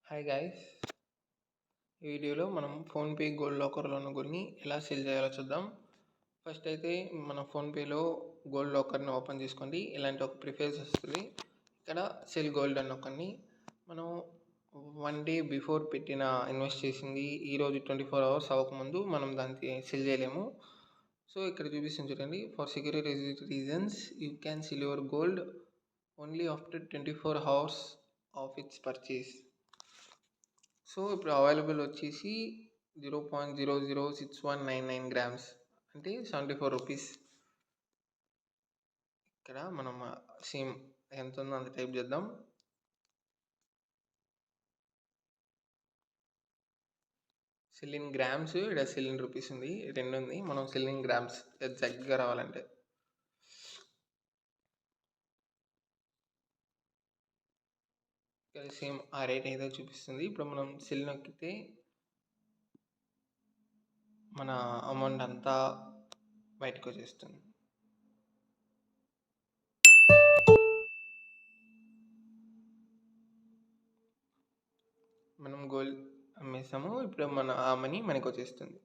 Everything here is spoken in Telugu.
హాయ్ గైస్, ఈ వీడియోలో మనం ఫోన్పే గోల్డ్ లాకర్లోని కొన్ని ఎలా సెల్ చేయాలో చూద్దాం. ఫస్ట్ అయితే మన ఫోన్పేలో గోల్డ్ లాకర్ని ఓపెన్ చేసుకోండి. ఇలాంటి ఒక ప్రిఫేస్ వస్తుంది. ఇక్కడ సెల్ గోల్డ్ అని నొక్కండి. మనం 1 డే బిఫోర్ ఇన్వెస్ట్ చేసింది ఈరోజు 24 hours అవ్వకముందు మనం దానికి సెల్ చేయలేము. సో ఇక్కడ చూపిస్తుంది చూడండి, for security reasons you can cell your gold only after 24 hours of it's purchase. So ఇప్పుడు అవైలబుల్ వచ్చేసి 0.006199 grams అంటే 74 రూపీస్. ఇక్కడ మనం సేమ్ ఎంత ఉందో అంత టైప్ చేద్దాం. సెల్ ఇన్ గ్రామ్స్, ఇక్కడ సెల్ ఇన్ రూపీస్ ఉంది, 2 ఉంది. మనం సెల్ ఇన్ గ్రామ్స్ ఎగ్జాక్ట్గా రావాలంటే సేమ్ ఆ రేట్ ఏదో చూపిస్తుంది. ఇప్పుడు మనం సెల్ నొక్కితే మన అమౌంట్ అంతా బయటకు వచ్చేస్తుంది. మనం గోల్డ్ అమ్మేసాము, ఇప్పుడు ఆ మనీ మనకు వచ్చేస్తుంది.